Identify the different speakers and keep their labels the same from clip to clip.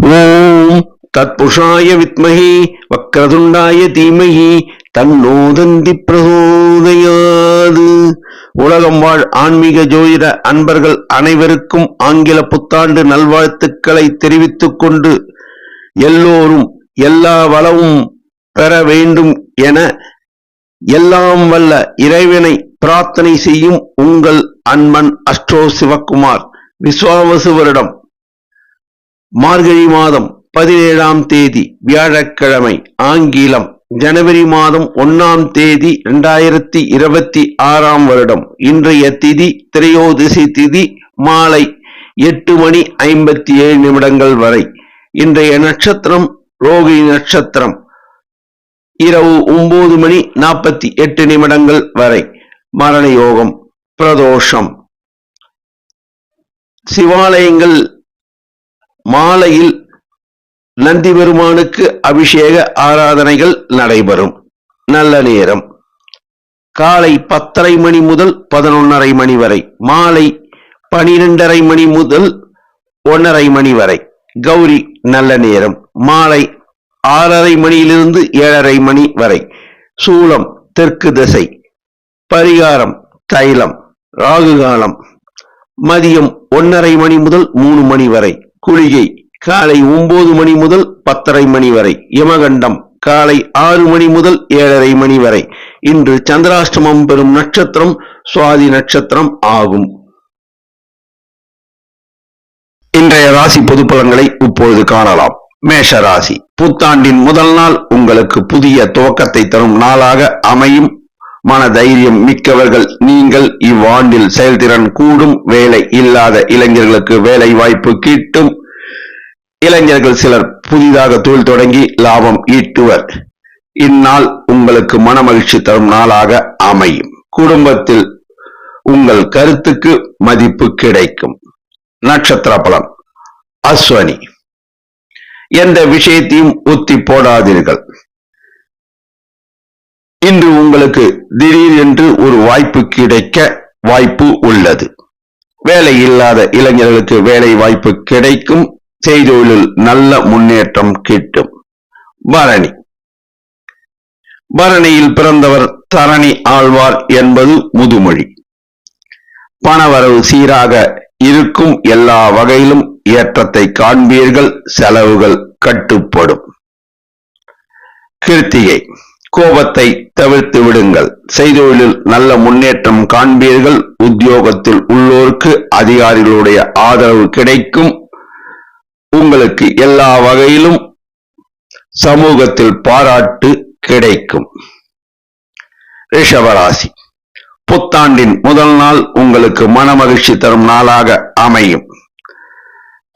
Speaker 1: ஓம் தத்புருஷாய வித்மஹி வக்ரதுண்டாய தீமஹி தன்னோ தந்தி பிரசோதயாது. உலகம் வாழ் ஆன்மீக ஜோதிட அன்பர்கள் அனைவருக்கும் ஆங்கில புத்தாண்டு நல்வாழ்த்துக்களை தெரிவித்துக் கொண்டு எல்லோரும் எல்லா வளமும் பெற வேண்டும் என எல்லாம் வல்ல இறைவனை பிரார்த்தனை செய்யும் உங்கள் அன்பன் அஸ்ட்ரோ சிவகுமார். விஸ்வாவசு வருடம் மார்கழி மாதம் 17ஆம் தேதி வியாழக்கிழமை, ஆங்கிலம் ஜனவரி மாதம் 1ஆம் தேதி 2026ஆம் வருடம். இன்றைய திதி திரையோதிசி திதி மாலை 8:57 வரை. இன்றைய நட்சத்திரம் ரோகிணி நட்சத்திரம். இரவு 9:48 வரை. மரண யோகம் பிரதோஷம். சிவாலயங்கள் மாலையில் நந்தி பெருமானுக்கு அபிஷேக ஆராதனைகள் நடைபெறும். நல்ல நேரம் காலை 10:30 மணி முதல் 11:30 மணி வரை. மாலை 12:30 மணி முதல் 1:30 மணி வரை. கௌரி நல்ல நேரம் மாலை 6:30 மணியிலிருந்து 7:30 மணி வரை. சூலம் தெற்கு திசை. பரிகாரம் தைலம். ராகு காலம் மதியம் 1:30 மணி முதல் 3 மணி வரை. குளிகை காலை 9 மணி முதல் 10:30 மணி வரை. யமகண்டம் காலை 6 மணி முதல் 7:30 மணி வரை. இன்று சந்திராஷ்டமம் பெறும் நட்சத்திரம் சுவாதி நட்சத்திரம் ஆகும். இன்றைய ராசி பொது பலன்களை இப்பொழுது காணலாம். மேஷ ராசி. புத்தாண்டின் முதல் நாள் உங்களுக்கு புதிய துவக்கத்தை தரும் நாளாக அமையும். மன தைரியம் மிக்கவர்கள் நீங்கள். இவ்வாண்டில் செயல்திறன் கூடும். வேலை இல்லாத இளைஞர்களுக்கு வேலை வாய்ப்பு கிட்டும். இளைஞர்கள் சிலர் புதிதாக தொழில் தொடங்கி லாபம் ஈட்டுவர். இந்நாள் உங்களுக்கு மன மகிழ்ச்சி தரும் நாளாக அமையும். குடும்பத்தில் உங்கள் கருத்துக்கு மதிப்பு கிடைக்கும். நட்சத்திர பலன் அஸ்வனி. எந்த விஷயத்தையும் ஒத்தி போடாதீர்கள். இன்று உங்களுக்கு திடீர் என்று ஒரு வாய்ப்பு கிடைக்க வாய்ப்பு உள்ளது. வேலை இல்லாத இளைஞர்களுக்கு வேலை வாய்ப்பு கிடைக்கும். செய்தொழிலில் நல்ல முன்னேற்றம் கிட்டும். பரணி. பரணியில் பிறந்தவர் தரணி ஆழ்வார் என்பது முதுமொழி. பணவரவு சீராக இருக்கும். எல்லா வகையிலும் ஏற்றத்தை காண்பீர்கள். செலவுகள் கட்டுப்படும். கிருத்திகை. கோபத்தை தவிர்த்து விடுங்கள். செய்தொழிலில் நல்ல முன்னேற்றம் காண்பீர்கள். உத்தியோகத்தில் உள்ளோருக்கு அதிகாரிகளுடைய ஆதரவு கிடைக்கும். உங்களுக்கு எல்லா வகையிலும் சமூகத்தில் பாராட்டு கிடைக்கும். ரிஷபராசி. புத்தாண்டின் முதல் நாள் உங்களுக்கு மன மகிழ்ச்சி தரும் நாளாக அமையும்.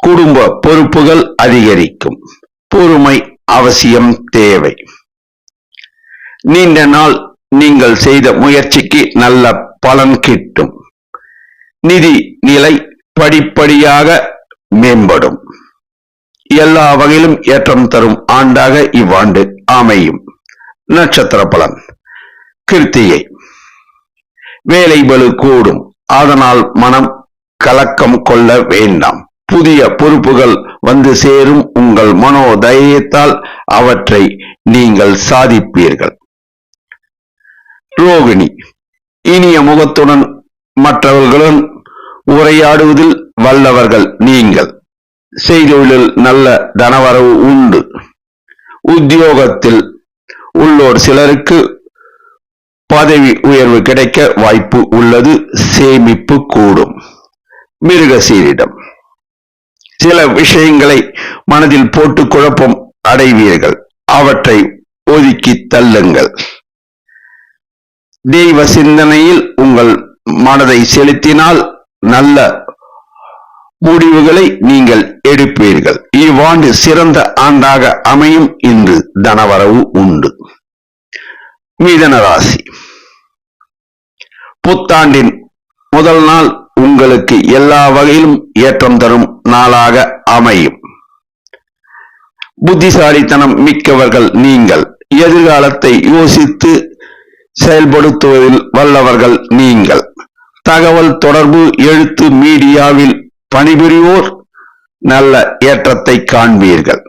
Speaker 1: குடும்ப பொறுப்புகள் அதிகரிக்கும். பொறுமை அவசியம் தேவை. நீண்ட நாள் நீங்கள் செய்த முயற்சிக்கு நல்ல பலன் கிட்டும். நிதி நிலை படிப்படியாக மேம்படும். எல்லா வகையிலும் ஏற்றம் தரும் ஆண்டாக இவ்வாண்டு அமையும். நட்சத்திர பலன் கிருத்திகை. வேலை பளு கூடும். அதனால் மனம் கலக்கம் கொள்ள வேண்டாம். புதிய பொறுப்புகள் வந்து சேரும். உங்கள் மனோதைரியத்தால் அவற்றை நீங்கள் சாதிப்பீர்கள். ரோகிணி. இனிய முகத்துடன் மற்றவர்களுடன் உரையாடுவதில் வல்லவர்கள் நீங்கள். செய்தொழிலில் நல்ல தனவரவு உண்டு. உத்தியோகத்தில் உள்ளோர் சிலருக்கு பதவி உயர்வு கிடைக்க வாய்ப்பு உள்ளது. சேமிப்பு கூடும். மிருகசீரிடம். சில விஷயங்களை மனதில் போட்டு குழப்பம் அடைவீர்கள். அவற்றை ஒதுக்கி தள்ளுங்கள். தெய்வ சிந்தனையில் உங்கள் மனதை செலுத்தினால் நல்ல முடிவுகளை நீங்கள் எடுப்பீர்கள். இவ்வாண்டு சிறந்த ஆண்டாக அமையும். இன்று தனவரவு உண்டு. மிதுன ராசி. புத்தாண்டின் முதல் நாள் உங்களுக்கு எல்லா வகையிலும் ஏற்றம் தரும் நாளாக அமையும். புத்திசாலித்தனம் மிக்கவர்கள் நீங்கள். எதிர்காலத்தை யோசித்து செயல்படுத்துவதில் வல்லவர்கள் நீங்கள். தகவல் தொடர்பு, எழுத்து, மீடியாவில் பணிபுரிவோர் நல்ல ஏற்றத்தை காண்பீர்கள்.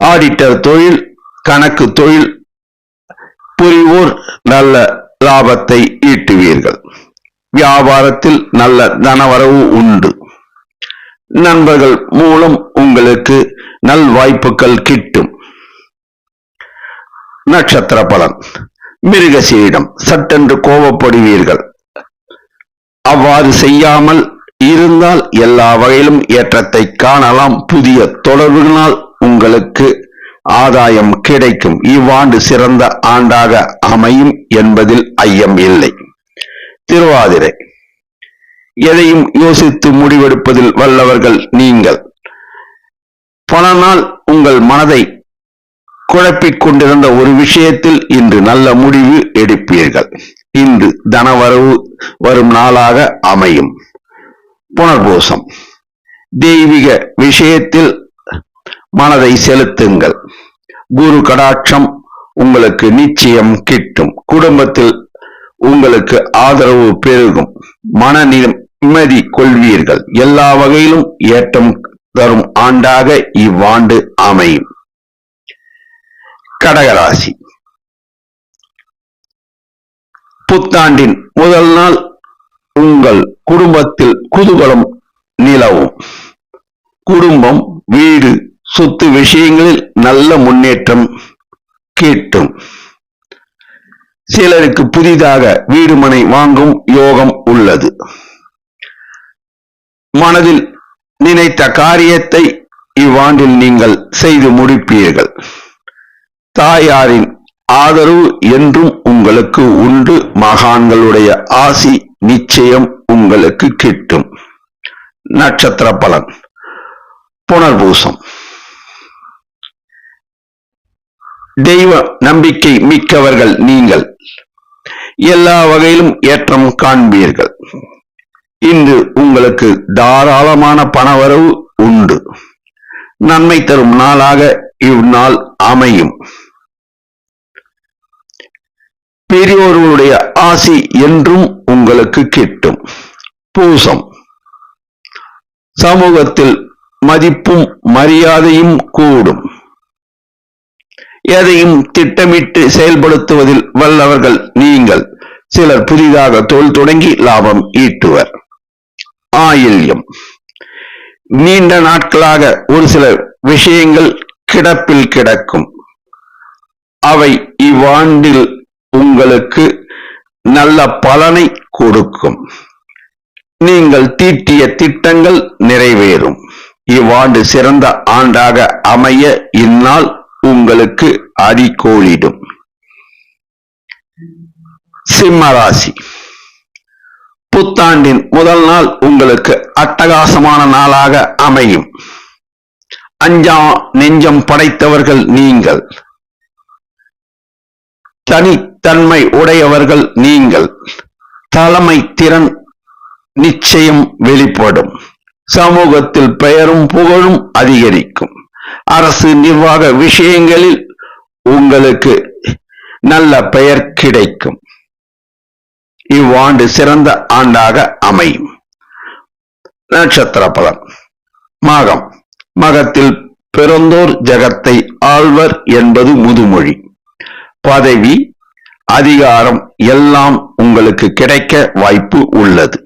Speaker 1: ஆடிட்டர் தொழில், கணக்கு தொழில் புரிவோர் நல்ல லாபத்தை ஈட்டுவீர்கள். வியாபாரத்தில் நல்ல தனவரவு உண்டு. நண்பர்கள் மூலம் உங்களுக்கு நல் வாய்ப்புகள் கிட்டும். நட்சத்திர பலன். மிருகசீரிடம் சட்டென்று கோபப்படுவீர்கள். அவ்வாறு செய்யாமல் இருந்தால் எல்லா வகையிலும் ஏற்றத்தை காணலாம். புதிய தொடர்புகளால் உங்களுக்கு ஆதாயம் கிடைக்கும். இவ்வாண்டு சிறந்த ஆண்டாக அமையும் என்பதில் ஐயம் இல்லை. திருவாதிரை. எதையும் யோசித்து முடிவெடுப்பதில் வல்லவர்கள் நீங்கள். பல நாள் உங்கள் மனதை குழப்பிக் கொண்டிருந்த ஒரு விஷயத்தில் இன்று நல்ல முடிவு எடுப்பீர்கள். இன்று தனவரவு வரும் நாளாக அமையும். புனர்பூசம். தெய்வீக விஷயத்தில் மனதை செலுத்துங்கள். குரு கடாட்சம் உங்களுக்கு நிச்சயம் கிட்டும். குடும்பத்தில் உங்களுக்கு ஆதரவு பெருகும். மன நிம்மதி கொள்வீர்கள். எல்லா வகையிலும் ஏற்றம் தரும் ஆண்டாக இவ்வாண்டு அமையும். கடகராசி. புத்தாண்டின் முதல் நாள் உங்கள் குடும்பத்தில் குதூகலம் நிலவும். குடும்பம், வீடு, சொத்து விஷயங்களில் நல்ல முன்னேற்றம் கிட்டும். சிலருக்கு புதிதாக வீடு மனை வாங்கும் யோகம் உள்ளது. மனதில் நினைத்த காரியத்தை இவ்வாண்டில் நீங்கள் செய்து முடிப்பீர்கள். தாயாரின் ஆதரவு என்றும் உங்களுக்கு உண்டு. மகான்களுடைய ஆசி நிச்சயம் உங்களுக்கு கிட்டும். நட்சத்திர பலன். புனர்பூசம். தெய்வ நம்பிக்கை மிக்கவர்கள் நீங்கள். எல்லா வகையிலும் ஏற்றம் காண்பீர்கள். இன்று உங்களுக்கு தாராளமான பணவரவு உண்டு. நன்மை தரும் நாளாக இந்நாள் அமையும். பெரியோர்களுடைய ஆசி என்றும் உங்களுக்கு கிட்டும். பூசம். சமூகத்தில் மதிப்பும் மரியாதையும் கூடும். எதையும் திட்டமிட்டு செயல்படுத்துவதில் வல்லவர்கள் நீங்கள். சிலர் புதிதாக தொழில் தொடங்கி லாபம் ஈட்டுவர். ஆயில்யம். நீண்ட நாட்களாக ஒரு சில விஷயங்கள் கிடப்பில் கிடக்கும். அவை இவ்வாண்டில் உங்களுக்கு நல்ல பலனை கொடுக்கும். நீங்கள் தீட்டிய திட்டங்கள் நிறைவேறும். இவ்வாண்டு சிறந்த ஆண்டாக அமைய இந்நாள் உங்களுக்கு அடிக்கோலிடும். சிம்மராசி. புத்தாண்டின் முதல் நாள் உங்களுக்கு அட்டகாசமான நாளாக அமையும். அஞ்சா நெஞ்சம் படைத்தவர்கள் நீங்கள். தனித்தன்மை உடையவர்கள் நீங்கள். தலைமை திறன் நிச்சயம் வெளிப்படும். சமூகத்தில் பெயரும் புகழும் அதிகரிக்கும். அரசு நிர்வாக விஷயங்களில் உங்களுக்கு நல்ல பெயர் கிடைக்கும். இவ்வாண்டு சிறந்த ஆண்டாக அமையும். நட்சத்திர பலன். மகம். மகத்தில் பிறந்தோர் ஜகத்தை ஆழ்வர் என்பது முதுமொழி. பதவி, அதிகாரம் எல்லாம் உங்களுக்கு கிடைக்க வாய்ப்பு உள்ளது.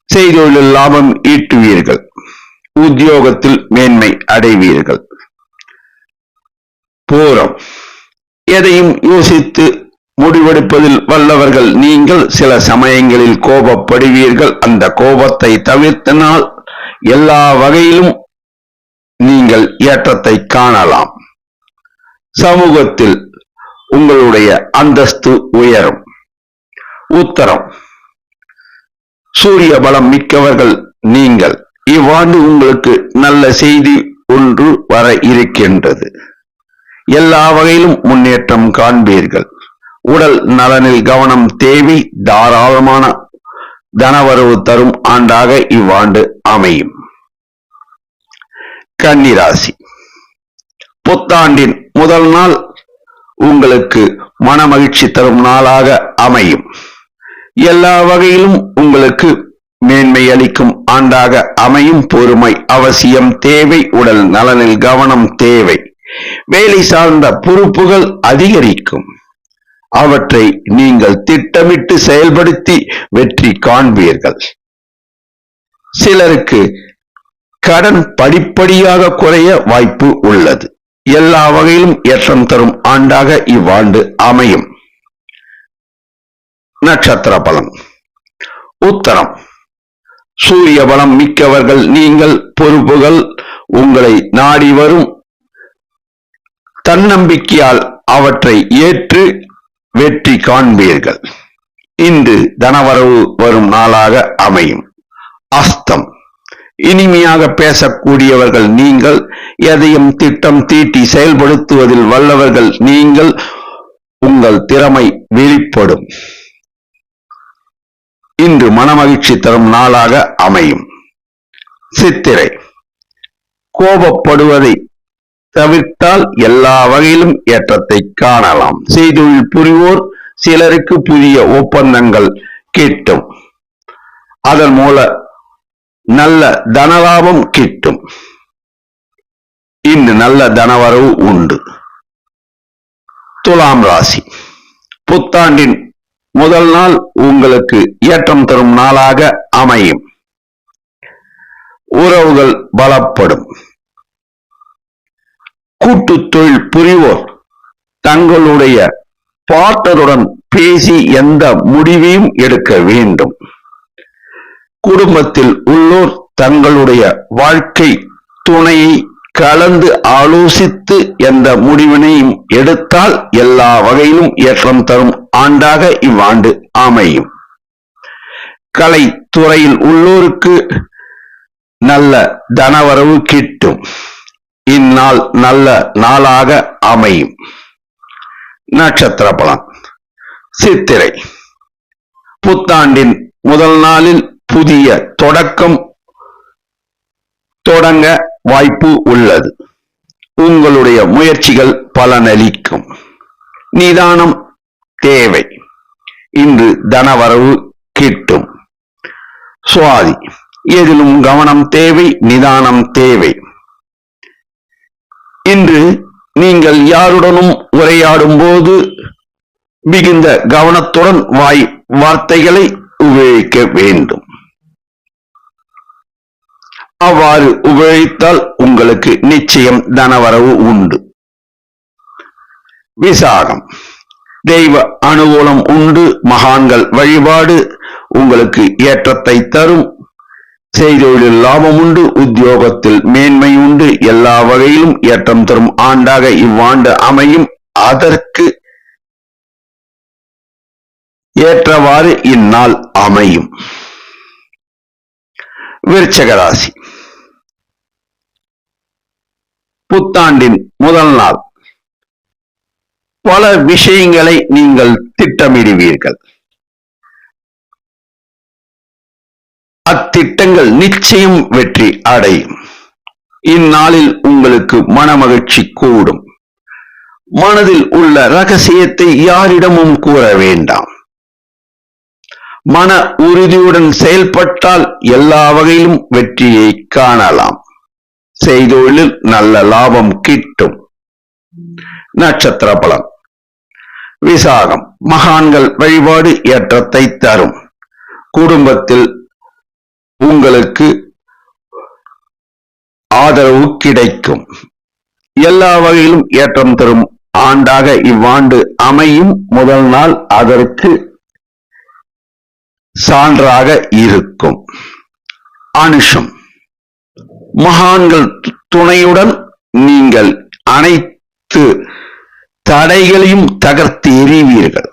Speaker 1: செய்தொழில் லாபம் ஈட்டுவீர்கள். உத்தியோகத்தில் மேன்மை அடைவீர்கள். பூரம். எதையும் யோசித்து முடிவெடுப்பதில் வல்லவர்கள் நீங்கள். சில சமயங்களில் கோபப்படுவீர்கள். அந்த கோபத்தை தவிர்த்தினால் எல்லா வகையிலும் நீங்கள் ஏற்றத்தை காணலாம். சமூகத்தில் உங்களுடைய அந்தஸ்து உயரும். உத்தரம். சூரிய பலம் மிக்கவர்கள் நீங்கள். இவ்வாண்டு உங்களுக்கு நல்ல செய்தி ஒன்று வர இருக்கின்றது. எல்லா வகையிலும் முன்னேற்றம் காண்பீர்கள். உடல் நலனில் கவனம் தேவை. தாராளமான தனவரவு தரும் ஆண்டாக இவ்வாண்டு அமையும். கன்னிராசி. புத்தாண்டின் முதல் நாள் உங்களுக்கு மனமகிழ்ச்சி தரும் நாளாக அமையும். எல்லா வகையிலும் உங்களுக்கு மேன்மை அளிக்கும் ஆண்டாக அமையும். பொறுமை அவசியம் தேவை. உடல் நலனில் கவனம் தேவை. வேலை சார்ந்த பொறுப்புகள் அதிகரிக்கும். அவற்றை நீங்கள் திட்டமிட்டு செயல்படுத்தி வெற்றி காண்பீர்கள். சிலருக்கு கடன் படிப்படியாக குறைய வாய்ப்பு உள்ளது. எல்லா வகையிலும் ஏற்றம் தரும் ஆண்டாக இவ்வாண்டு அமையும். நட்சத்திர பலன். உத்தரம். சூரிய பலம் மிக்கவர்கள் நீங்கள். பொறுப்புகள் உங்களை நாடி வரும். தன்னம்பிக்கையால் அவற்றை ஏற்று வெற்றி காண்பீர்கள். இன்று தனவரவு வரும் நாளாக அமையும். அஸ்தம். இனிமையாக பேசக்கூடியவர்கள் நீங்கள். எதையும் திட்டம் தீட்டி செயல்படுத்துவதில் வல்லவர்கள் நீங்கள். உங்கள் திறமை வெளிப்படும். இன்று மனமகிழ்ச்சி தரும் நாளாக அமையும். சித்திரை. கோபப்படுவதை தவிர்த்தால் எல்லா வகையிலும் ஏற்றத்தை காணலாம். செய்தொழில் புரிவோர் சிலருக்கு புதிய ஒப்பந்தங்கள் கிட்டும். அதன் மூலம் நல்ல தனலாபம் கிட்டும். இன்று நல்ல தனவரவு உண்டு. துலாம் ராசி. புத்தாண்டின் முதல் நாள் உங்களுக்கு ஏற்றம் தரும் நாளாக அமையும். உறவுகள் பலப்படும். கூட்டு தொழில் புரிவோர் தங்களுடைய பார்ட்னருடன் பேசி எந்த முடிவையும் எடுக்க வேண்டும். குடும்பத்தில் உள்ளோர் தங்களுடைய வாழ்க்கை துணையை கலந்து ஆலோசித்து எந்த முடிவினையும் எடுத்தால் எல்லா வகையிலும் ஏற்றம் தரும் ஆண்டாக இவ்வாண்டு அமையும். கலைத்துறையில் உள்ளோருக்கு நல்ல தனவரவு கிட்டும். இந்நாள் நல்ல நாளாக அமையும். நட்சத்திர பலன். சித்திரை. புத்தாண்டின் முதல் நாளில் புதிய தொடக்கம் தொடங்க வாய்ப்பு உள்ளது. உங்களுடைய முயற்சிகள் பலனளிக்கும். நிதானம் தேவை. இன்று தனவரவு கிட்டும். சுவாதி. எதிலும் கவனம் தேவை. நிதானம் தேவை. இன்று நீங்கள் யாருடனும் உரையாடும் போது மிகுந்த கவனத்துடன் வார்த்தைகளை உபயோகிக்க வேண்டும். அவ்வாறு உபயோகித்தால் உங்களுக்கு நிச்சயம் தனவரவு உண்டு. விசாகம். தெய்வ அனுகூலம் உண்டு. மகான்கள் வழிபாடு உங்களுக்கு ஏற்றத்தை தரும். செய்தொழில் லாபம் உண்டு. உத்தியோகத்தில் மேன்மை உண்டு. எல்லா வகையிலும் ஏற்றம் தரும் ஆண்டாக இவ்வாண்டு அமையும். அதற்கு ஏற்றவாறு இந்நாள் அமையும். விருச்சிக ராசி. புத்தாண்டின் முதல் நாள் பல விஷயங்களை நீங்கள் திட்டமிடுவீர்கள். அத்திட்டங்கள் நிச்சயம் வெற்றி அடையும். இந்நாளில் உங்களுக்கு மனமகிழ்ச்சி கூடும். மனதில் உள்ள ரகசியத்தை யாரிடமும் கூற வேண்டாம். மன உறுதியுடன் செயல்பட்டால் எல்லா வகையிலும் வெற்றியை காணலாம். செய்தொழிலில் நல்ல லாபம் கிட்டும். நட்சத்திர பலன். விசாகம். மகான்கள் வழிபாடு ஏற்றத்தை தரும். குடும்பத்தில் உங்களுக்கு ஆதரவு கிடைக்கும். எல்லா வகையிலும் ஏற்றம் தரும் ஆண்டாக இவ்வாண்டு அமையும். முதல் நாள் அதற்கு சான்றாக இருக்கும். அனுஷம். மகான்கள் துணையுடன் நீங்கள் அனைத்து தடைகளையும் தகர்த்து எறிவீர்கள்.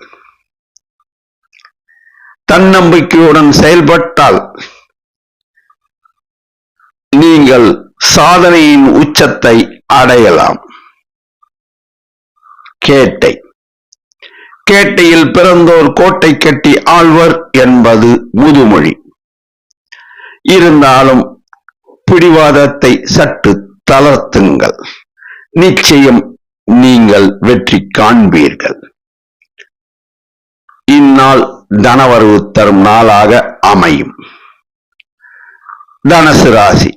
Speaker 1: தன்னம்பிக்கையுடன் செயல்பட்டால் நீங்கள் சாதனையின் உச்சத்தை அடையலாம். கேட்டை. கேட்டையில் பிறந்தோர் கோட்டை கட்டி ஆழ்வர் என்பது முதுமொழி. இருந்தாலும் பிடிவாதத்தை சற்று தளர்த்துங்கள். நிச்சயம் நீங்கள் வெற்றி காண்பீர்கள். இந்நாள் தனவரவு தரும் நாளாக அமையும். தனுசு ராசி.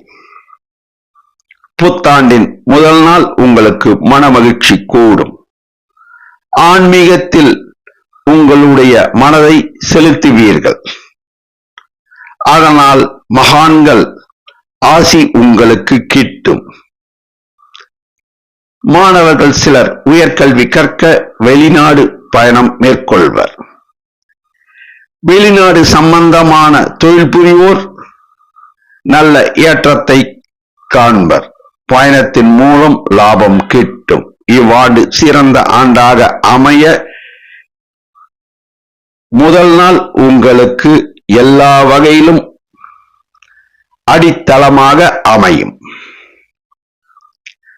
Speaker 1: புத்தாண்டின் முதல் நாள் உங்களுக்கு மனமகிழ்ச்சி கூடும். ஆன்மீகத்தில் உங்களுடைய மனதை செலுத்துவீர்கள். அதனால் மகான்கள் ஆசி உங்களுக்கு கிட்டும். மாணவர்கள் சிலர் உயர்கல்வி கற்க வெளிநாடு பயணம் மேற்கொள்வர். வெளிநாடு சம்பந்தமான தொழில் புரிவோர் நல்ல ஏற்றத்தை காண்பர். பயணத்தின் மூலம் லாபம் கிட்டும். இவ்வாண்டு சிறந்த ஆண்டாக அமைய முதல் நாள் உங்களுக்கு எல்லா வகையிலும் அடித்தளமாக அமையும்.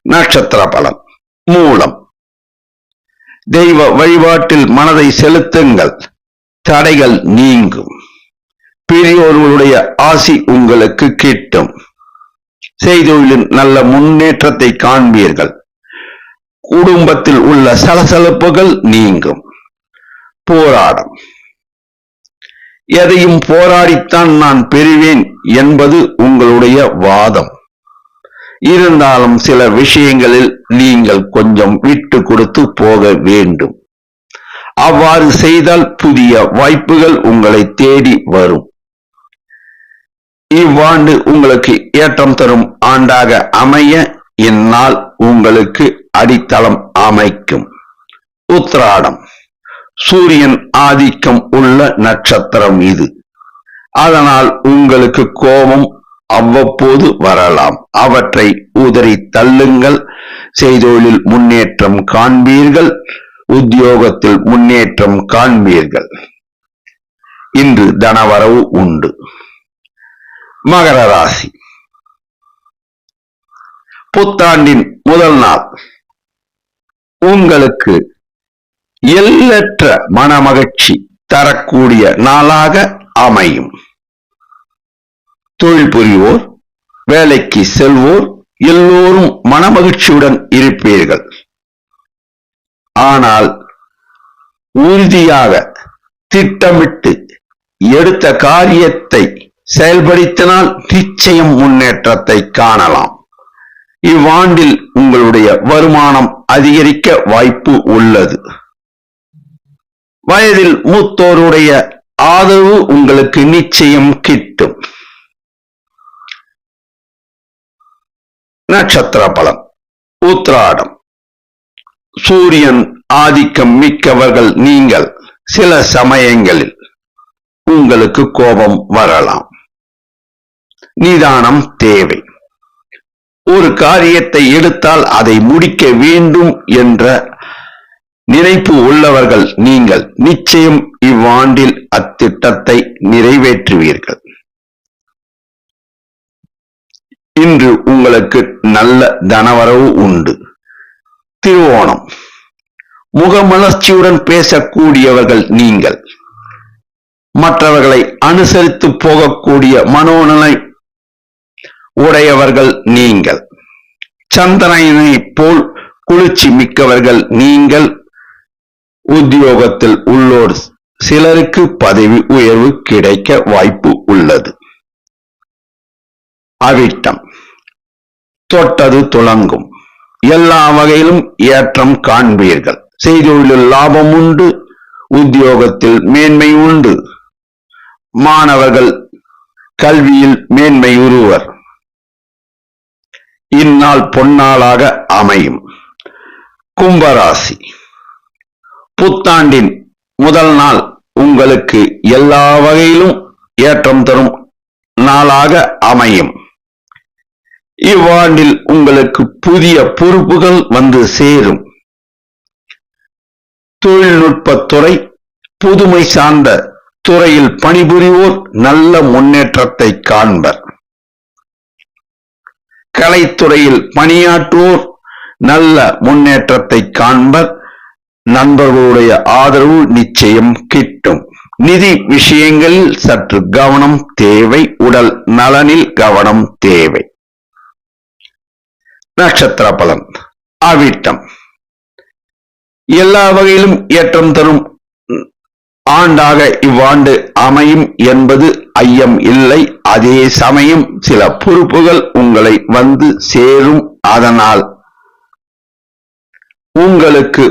Speaker 1: நட்சத்திர பலன். மூலம். தெய்வ வழிபாட்டில் மனதை செலுத்துங்கள். தடைகள் நீங்கும். பெரியோர்களுடைய ஆசி உங்களுக்கு கிட்டும். செய்தொழிலின் நல்ல முன்னேற்றத்தை காண்பீர்கள். குடும்பத்தில் உள்ள சலசலப்புகள் நீங்கும். போராடம். எதையும் போராடித்தான் நான் பெறுவேன் என்பது உங்களுடைய வாதம். இருந்தாலும் சில விஷயங்களில் நீங்கள் கொஞ்சம் விட்டு கொடுத்து போக வேண்டும். அவ்வாறு செய்தால் புதிய வாய்ப்புகள் உங்களை தேடி வரும். இவ்வாண்டு உங்களுக்கு ஏற்றம் தரும் ஆண்டாக அமைய இந்நாள் உங்களுக்கு அடித்தளம் அமைக்கும். உத்திராடம். சூரியன் ஆதிக்கம் உள்ள நட்சத்திரம் இது. அதனால் உங்களுக்கு கோபம் அவ்வப்போது வரலாம். அவற்றை உதறி தள்ளுங்கள். செய்தொழிலில் முன்னேற்றம் காண்பீர்கள். உத்தியோகத்தில் முன்னேற்றம் காண்பீர்கள். இன்று தனவரவு உண்டு. மகர ராசி. புத்தாண்டின் முதல் நாள் உங்களுக்கு எல்லற்ற மனமகிழ்ச்சி தரக்கூடிய நாளாக அமையும். தொழில் புரிவோர், வேலைக்கு செல்வோர் எல்லோரும் மனமகிழ்ச்சியுடன் இருப்பீர்கள். ஆனால் உறுதியாக திட்டமிட்டு எடுத்த காரியத்தை செயல்படுத்தினால் நிச்சயம் முன்னேற்றத்தை காணலாம். இவ்வாண்டில் உங்களுடைய வருமானம் அதிகரிக்க வாய்ப்பு உள்ளது. வயதில் மூத்தோருடைய ஆதரவு உங்களுக்கு நிச்சயம் கிட்டும். நட்சத்திர பலம். உத்திராடம். சூரியன் ஆதிக்கம் மிக்கவர்கள் நீங்கள். சில சமயங்களில் உங்களுக்கு கோபம் வரலாம். நிதானம் தேவை. ஒரு காரியத்தை எடுத்தால் அதை முடிக்க வேண்டும் என்ற நினைப்பு உள்ளவர்கள் நீங்கள். நிச்சயம் இவ்வாண்டில் அத்திட்டத்தை நிறைவேற்றுவீர்கள். இன்று உங்களுக்கு நல்ல தனவரவு உண்டு. திருவோணம். முகமலர்ச்சியுடன் பேசக்கூடியவர்கள் நீங்கள். மற்றவர்களை அனுசரித்து போகக்கூடிய மனோநிலை உடையவர்கள் நீங்கள். சந்திரனை போல் குளிர்ச்சி மிக்கவர்கள் நீங்கள். உத்தியோகத்தில் உள்ளோர் சிலருக்கு பதவி உயர்வு கிடைக்க வாய்ப்பு உள்ளது. அவிட்டம். தொட்டது துலங்கும். எல்லா வகையிலும் ஏற்றம் காண்பீர்கள். செய்தொழிலில் லாபம் உண்டு. உத்தியோகத்தில் மேன்மை உண்டு. மாணவர்கள் கல்வியில் மேன்மை உறுவர். இந்நாள் பொன்னாளாக அமையும். கும்பராசி. புத்தாண்டின் முதல் நாள் உங்களுக்கு எல்லா வகையிலும் ஏற்றம் தரும் நாளாக அமையும். இவ்வாண்டில் உங்களுக்கு புதிய பொறுப்புகள் வந்து சேரும். தொழில்நுட்பத்துறை, புதுமை சார்ந்த துறையில் பணிபுரிவோர் நல்ல முன்னேற்றத்தை காண்பர். கலைத்துறையில் பணியாற்றுவோர் நல்ல முன்னேற்றத்தை காண்பர். நண்பர்களுடைய ஆதரவு நிச்சயம் கிட்டும். நிதி விஷயங்களில் சற்று கவனம் தேவை. உடல் நலனில் கவனம் தேவை. நட்சத்திர பலன். அவிட்டம். எல்லா வகையிலும் ஏற்றம் தரும் ஆண்டாக இவ்வாண்டு அமையும் என்பது ஐயம் இல்லை. அதே சமயம் சில பொறுப்புகள் உங்களை வந்து சேரும். அதனால் உங்களுக்கு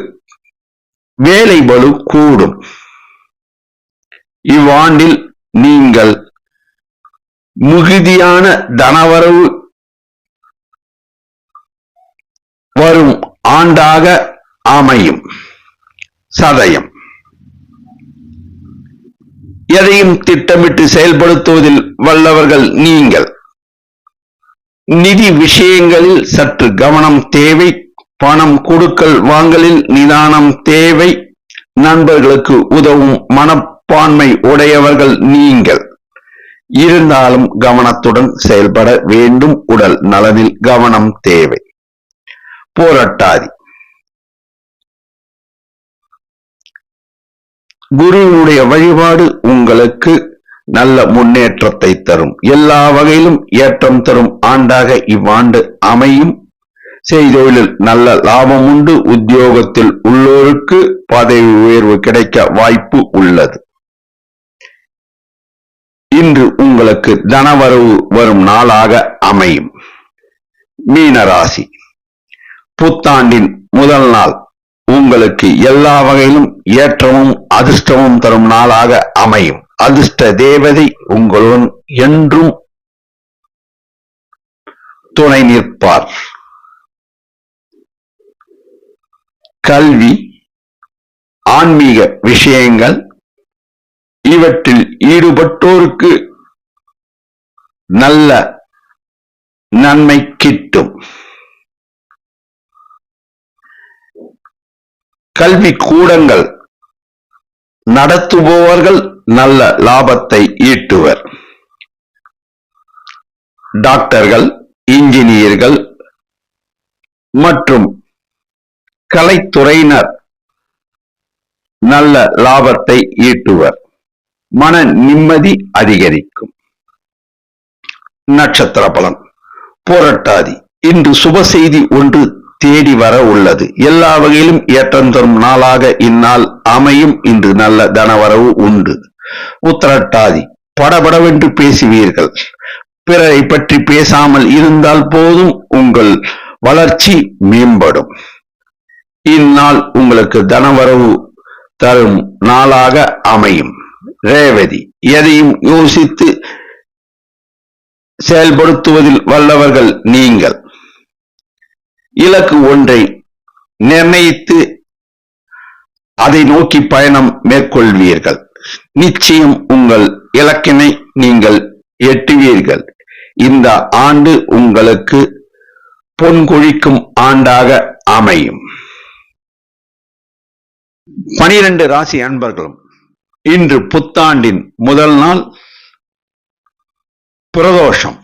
Speaker 1: வேலை பளு கூடும். இவ்வாண்டில் நீங்கள் மிகுதியான தனவரவு வரும் ஆண்டாக அமையும். சதயம் எதையும் திட்டமிட்டு செயல்படுத்துவதில் வல்லவர்கள் நீங்கள். நிதி விஷயங்களில் சற்று கவனம் தேவை. பணம் கொடுக்கல் வாங்கலில் நிதானம் தேவை. நண்பர்களுக்கு உதவும் மனப்பான்மை உடையவர்கள் நீங்கள். இருந்தாலும் கவனத்துடன் செயல்பட வேண்டும். உடல் நலனில் கவனம் தேவை. போராட்டாதி குருவினுடைய வழிபாடு உங்களுக்கு நல்ல முன்னேற்றத்தை தரும். எல்லா வகையிலும் ஏற்றம் தரும் ஆண்டாக இவ்வாண்டு அமையும். செய்தொழிலில் நல்ல லாபம் உண்டு. உத்தியோகத்தில் உள்ளோருக்கு பதவி உயர்வு கிடைக்க வாய்ப்பு உள்ளது. இன்று உங்களுக்கு தனவரவு வரும் நாளாக அமையும். மீனராசி புத்தாண்டின் முதல் நாள் உங்களுக்கு எல்லா வகையிலும் ஏற்றமும் அதிர்ஷ்டமும் தரும் நாளாக அமையும். அதிர்ஷ்ட தேவதை உங்களுடன் என்றும் துணை நிற்பார். கல்வி, ஆன்மீக விஷயங்கள் இவற்றில் ஈடுபட்டோருக்கு நல்ல நன்மை கிட்டும். கல்வி கூடங்கள் நடத்துபவர்கள் நல்ல லாபத்தை ஈட்டுவர். டாக்டர்கள், இன்ஜினியர்கள் மற்றும் கலைத்துறையினர் நல்ல லாபத்தை ஈட்டுவர். மன நிம்மதி அதிகரிக்கும். நட்சத்திர பலன். போராட்டாதி இன்று சுப செய்தி ஒன்று தேடி வர உள்ளது. எல்லா வகையிலும் ஏற்றம் தரும் நாளாக இந்நாள் அமையும். இன்று நல்ல தனவரவு உண்டு. உத்திரட்டாதி படபடவென்று பேசுவீர்கள். பிறரை பற்றி பேசாமல் இருந்தால் போதும், உங்கள் வளர்ச்சி மேம்படும். இந்நாள் உங்களுக்கு தனவரவு தரும் நாளாக அமையும். ரேவதி எதையும் யோசித்து செயல்படுத்துவதில் வல்லவர்கள் நீங்கள். இலக்கு ஒன்றை நிர்ணயித்து அதை நோக்கி பயணம் மேற்கொள்வீர்கள். நிச்சயம் உங்கள் இலக்கினை நீங்கள் எட்டுவீர்கள். இந்த ஆண்டு உங்களுக்கு பொன்கொழிக்கும் ஆண்டாக அமையும். 12 ராசி அன்பர்களும் இன்று புத்தாண்டின் முதல் நாள். பிரதோஷம்.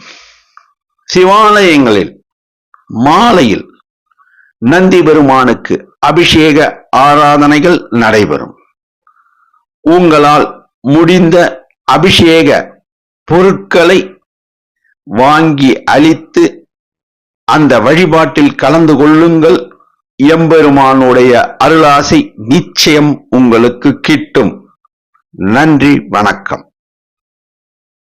Speaker 1: சிவாலயங்களில் மாலையில் நந்தி பெருமானுக்கு அபிஷேக ஆராதனைகள் நடைபெறும். உங்களால் முடிந்த அபிஷேக பொருட்களை வாங்கி அளித்து அந்த வழிபாட்டில் கலந்து கொள்ளுங்கள். எம்பெருமானுடைய அருளாசை நிச்சயம் உங்களுக்கு கிட்டும். நன்றி, வணக்கம்.